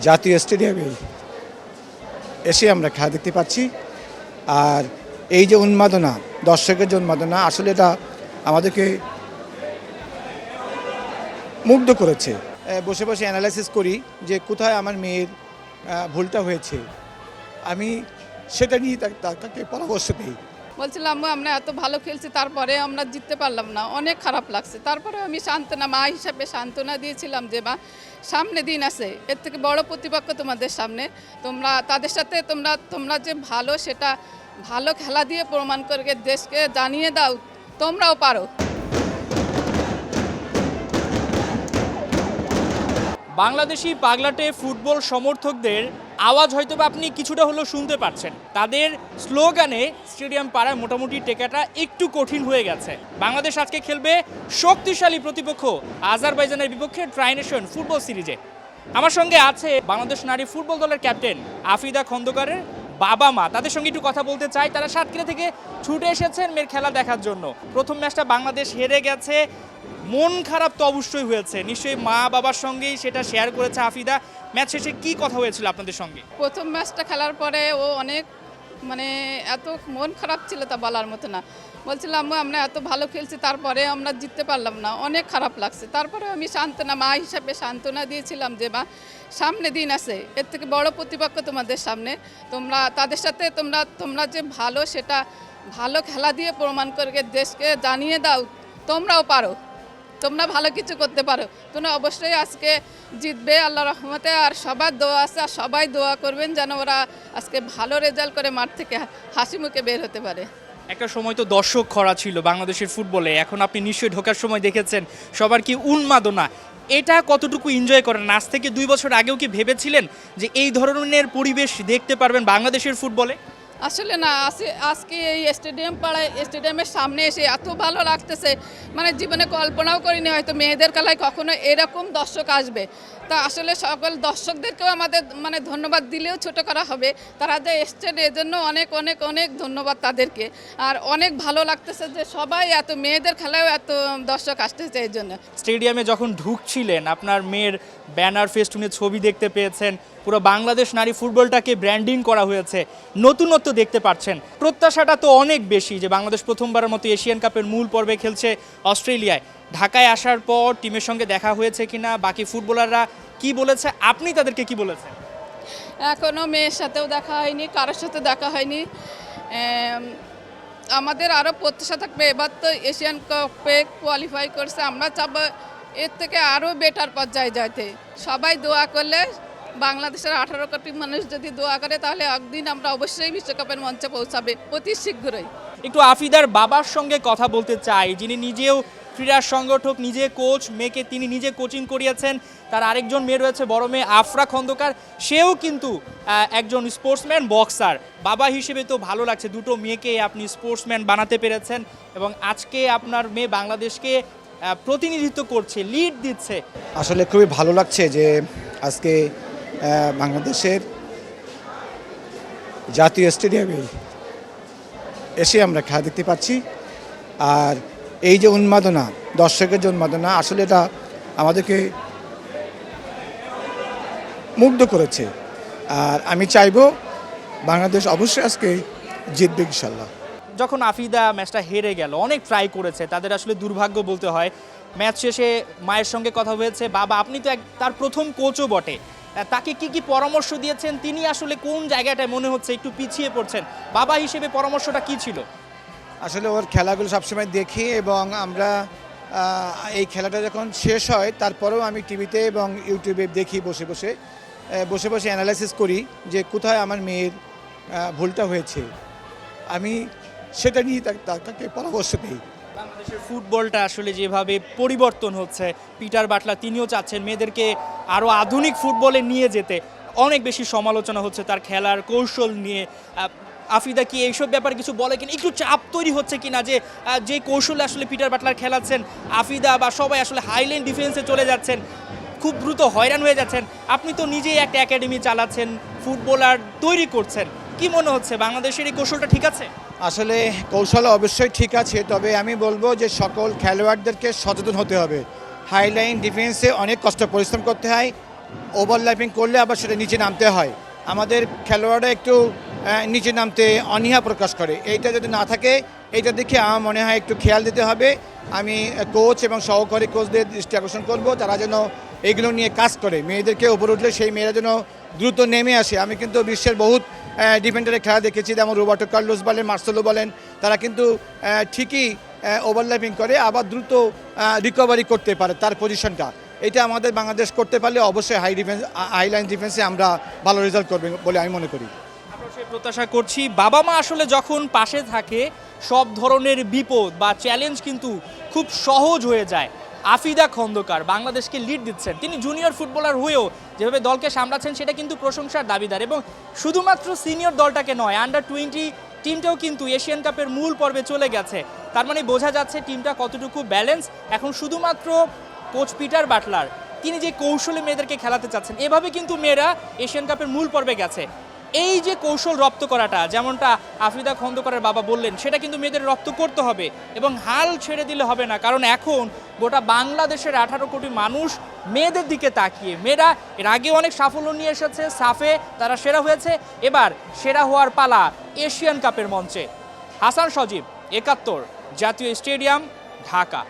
জাতীয় স্টেডিয়ামে এসে আমরা খেলা দেখতে পাচ্ছি। আর এই যে উন্মাদনা, দর্শকের যে উন্মাদনা, আসলে এটা আমাদেরকে মুগ্ধ করেছে। বসে বসে অ্যানালাইসিস করি যে কোথায় আমার মেয়ের ভুলটা হয়েছে, আমি সেটা নিয়ে তাকে পরামর্শ দিই। বলছিলাম আমরা এত ভালো খেলছি, তারপরে আমরা জিততে পারলাম না, অনেক খারাপ লাগছে। তারপরে আমি সান্ত্বনা, মা হিসাবে সান্ত্বনা দিয়েছিলাম যে মা, সামনে দিন আছে, এর থেকে বড় প্রতিপক্ষ তোমাদের সামনে, তোমরা তাদের সাথে তোমরা যে ভালো, সেটা ভালো খেলা দিয়ে প্রমাণ করে দেশকে জানিয়ে দাও তোমরাও পারো। বাংলাদেশি পাগলাটে ফুটবল সমর্থকদের আওয়াজ হয়তো বা আপনি কিছুটা হলেও শুনতে পাচ্ছেন। তাদের স্লোগানে স্টেডিয়াম পাড়ায় মোটামুটি টেকাটা একটু কঠিন হয়ে গেছে। বাংলাদেশ আজকে খেলবে শক্তিশালী প্রতিপক্ষ আজারবাইজানের বিপক্ষে ট্রাইনেশন ফুটবল সিরিজে। আমার সঙ্গে আছে বাংলাদেশ নারী ফুটবল দলের ক্যাপ্টেন আফিদা খন্দকারের বাবা মা। তাদের সঙ্গে একটু কথা বলতে চাই। তারা সাতক্ষীরা থেকে ছুটে এসেছেন মেয়ের খেলা দেখার জন্য। প্রথম ম্যাচটা বাংলাদেশ হেরে গেছে, মন খারাপ তো অবশ্যই হয়েছে, নিশ্চয়ই মা বাবার সঙ্গেই সেটা শেয়ার করেছে আফিদা। ম্যাচ শেষে কি কথা হয়েছিল আপনাদের সঙ্গে? প্রথম ম্যাচটা খেলার পরে ও অনেক এত মন খারাপ ছিল তা বলার মতো না। বলছিলাম আমরা এত ভালো খেলছি, তারপরে আমরা জিততে পারলাম না, অনেক খারাপ লাগছে। তারপরে আমি সান্ত্বনা, মা হিসাবে সান্ত্বনা দিয়েছিলাম যে মা, সামনে দিন আছে, এর থেকে বড় প্রতিপক্ষ তোমাদের সামনে, তোমরা তাদের সাথে তোমরা যে ভালো, সেটা ভালো খেলা দিয়ে প্রমাণ করে দেশকে জানিয়ে দাও তোমরাও পারো, তোমরা ভালো কিছু করতে পারো। তোমরা অবশ্যই আজকে জিতবে আল্লাহ রহমতে। আর সবার দোয়া আছে, আর সবাই দোয়া করবেন যেন ওরা আজকে ভালো রেজাল্ট করে মাঠ থেকে হাসি মুখে বের হতে পারে। একটা সময় তো দর্শক খরা ছিল বাংলাদেশের ফুটবলে, এখন আপনি নিশ্চয়ই ঢোকার সময় দেখেছেন সবার কি উন্মাদনা। এটা কতটুকু এনজয় করেন? আজ থেকে 2 বছর আগেও কি ভেবেছিলেন যে এই ধরনের পরিবেশ দেখতে পারবেন বাংলাদেশের ফুটবলে? আসলে না, আজকে এই স্টেডিয়ামের সামনে এসে এত ভালো লাগতেছে, জীবনে কল্পনাও করিনি হয়তো মেয়েদের খেলায় কখনো এরকম দর্শক আসবে। তা আসলে সকল দর্শকদেরকেও আমাদের ধন্যবাদ দিলেও ছোট করা হবে। তারা যে এসছেন এজন্য অনেক অনেক অনেক ধন্যবাদ তাদেরকে। আর অনেক ভালো লাগতেছে যে সবাই এত মেয়েদের খেলায়ও এত দর্শক আসতেছে এই জন্য। স্টেডিয়ামে যখন ঢুকছিলেন আপনার মেয়ের ব্যানার ফেস্টুনে ছবি দেখতে পেয়েছেন, পুরো বাংলাদেশ নারী ফুটবলটাকে ব্র্যান্ডিং করা হয়েছে, নতুনত্ব দেখতে পাচ্ছেন। প্রত্যাশাটা তো অনেক বেশি যে বাংলাদেশ প্রথমবারের মতো এশিয়ান কাপের মূল পর্বে খেলছে অস্ট্রেলিয়ায়। ঢাকায় আসার পর টিমের সঙ্গে দেখা হয়েছে কিনা, বাকি ফুটবলাররা কি বলেছে, আপনি তাদেরকে কি বলেছেন? এখনও মেয়ের সাথেও দেখা হয়নি, কারোর সাথে দেখা হয়নি। আমাদের আরও প্রত্যাশা থাকবে। এবার তো এশিয়ান কাপে কোয়ালিফাই করছে, আমরা চাবো এর থেকে আরও বেটার পর্যায়ে যাইতে। সবাই দোয়া করলে, বাংলাদেশের 18 কোটি মানুষ যদি দোয়া করে, তাহলে একদিন আমরা অবশ্যই বিশ্বকাপের মঞ্চে পৌঁছাবে অতি শীঘ্রই। একটু আফিদার বাবার সঙ্গে কথা বলতে চাই, যিনি নিজেও ক্রীড়া সংগঠক, নিজে কোচ, মেয়েকে তিনি নিজে কোচিং করিয়েছেন। তার আরেকজন মেয়ে রয়েছে, বড় মেয়ে আফরা খন্দকার, সেও কিন্তু একজন স্পোর্টসম্যান, বক্সার। বাবা হিসেবে তো ভালো লাগছে, দুটো মেয়েকে আপনি স্পোর্টসম্যান বানাতে পেরেছেন এবং আজকে আপনার মেয়ে বাংলাদেশকে প্রতিনিধিত্ব করছে, লিড দিচ্ছে। আসলে খুবই ভালো লাগছে যে আজকে বাংলাদেশের জাতীয় স্টেডিয়ামে এসে আমরা খেলা দেখতে পাচ্ছি। আর এই যে উন্মাদনা, দর্শকের যে উন্মাদনা, আসলে এটা আমাদেরকে মুগ্ধ করেছে। আর আমি চাইবো বাংলাদেশ অবশ্যই আজকে জিতবে ইনশাল্লাহ। যখন আফিদা ম্যাচটা হেরে গেল, অনেক ট্রাই করেছে, তাদের আসলে দুর্ভাগ্য বলতে হয়। ম্যাচ শেষে মায়ের সঙ্গে কথা হয়েছে। বাবা, আপনি তো তার প্রথম কোচও বটে, তাকে কি কি পরামর্শ দিয়েছেন? তিনি আসলে কোন জায়গাটায় মনে হচ্ছে একটু পিছিয়ে পড়ছেন, বাবা হিসেবে পরামর্শটা কি ছিল? আসলে ওর খেলাগুলো সবসময় দেখি এবং আমরা এই খেলাটা যখন শেষ হয় তারপরেও আমি টিভিতে এবং ইউটিউবে দেখি, বসে বসে অ্যানালাইসিস করি যে কোথায় আমার মেয়ের ভুলটা হয়েছে, আমি সেটা নিয়ে তাকে পরামর্শ দিই। বাংলাদেশের ফুটবলটা আসলে যেভাবে পরিবর্তন হচ্ছে, পিটার বাটলার তিনিও চাচ্ছেন মেয়েদেরকে আরও আধুনিক ফুটবলে নিয়ে যেতে। অনেক বেশি সমালোচনা হচ্ছে তার খেলার কৌশল নিয়ে। আফিদা কি এইসব ব্যাপারে কিছু বলে কিনা, একটু চাপ তৈরি হচ্ছে কিনা যে কৌশলে আসলে পিটার বাটলার খেলাচ্ছেন, আফিদা বা সবাই আসলে হাইল্যান্ড ডিফেন্সে চলে যাচ্ছেন, খুব দ্রুত হয়রান হয়ে যাচ্ছেন? আপনি তো নিজেই একটা একাডেমি চালাচ্ছেন, ফুটবলার তৈরি করছেন, কি মনে হচ্ছে বাংলাদেশের এই কৌশলটা ঠিক আছে? আসলে কৌশল অবশ্যই ঠিক আছে, তবে আমি বলবো যে সকল খেলোয়াড়দেরকে সচেতন হতে হবে। হাইলাইন ডিফেন্সে অনেক কষ্ট পরিশ্রম করতে হয়, ওভারল্যাপিং করলে আবার সেটা নিচে নামতে হয়। আমাদের খেলোয়াড়রা একটু নিচে নামতে অনীহা প্রকাশ করে, এইটা যদি না থাকে এইটা দেখে আমার মনে হয় একটু খেয়াল দিতে হবে। আমি কোচ এবং সহকারী কোচদের দৃষ্টি আকর্ষণ করবো, তারা যেন এগুলো নিয়ে কাজ করে, মেয়েদেরকে উপরে উঠলে সেই মেয়েরা যেন দ্রুত নেমে আসে। আমি কিন্তু বিশ্বের বহুত ডিফেন্ডারের খেলা দেখেছি, যেমন রোবার্টো কার্লোস বলেন, মার্সেলো বলেন, তারা কিন্তু ঠিকই ওভারল্যাপিং করে আবার দ্রুত রিকভারি করতে পারে তার পজিশনটা। এটা আমাদের বাংলাদেশ করতে পারলে অবশ্যই হাই লাইন ডিফেন্সে আমরা ভালো রেজাল্ট করবে বলে আমি মনে করি। আমরা সেই প্রত্যাশা করছি। বাবা মা আসলে যখন পাশে থাকে সব ধরনের বিপদ বা চ্যালেঞ্জ কিন্তু খুব সহজ হয়ে যায়। আফিদা খন্দকার বাংলাদেশকে লিড দিচ্ছেন, তিনি জুনিয়র ফুটবলার হয়েও যেভাবে দলকে সামলাচ্ছেন সেটা কিন্তু প্রশংসার দাবিদার। এবং শুধুমাত্র সিনিয়র দলটাকে নয়, আন্ডার-20 টিমটাও কিন্তু এশিয়ান কাপের মূল পর্বে চলে গেছে। তার মানে বোঝা যাচ্ছে টিমটা কতটুকু ব্যালেন্স। এখন শুধুমাত্র কোচ পিটার বাটলার তিনি যে কৌশলে মেয়েদেরকে খেলাতে চাচ্ছেন, এভাবে কিন্তু মেয়েরা এশিয়ান কাপের মূল পর্বে গেছে। এই যে কৌশল রপ্ত করাটা, যেমনটা আফিদা খন্দকারের বাবা বললেন, সেটা কিন্তু মেয়েদের রপ্ত করতে হবে এবং হাল ছেড়ে দিলে হবে না। কারণ এখন গোটা বাংলাদেশের 18 কোটি মানুষ মেয়েদের দিকে তাকিয়ে। মেয়েরা এর আগে অনেক সাফল্য নিয়ে এসেছে, সাফে তারা সেরা হয়েছে, এবার সেরা হওয়ার পালা এশিয়ান কাপের মঞ্চে। হাসান সজীব, 71 জাতীয় স্টেডিয়াম, ঢাকা।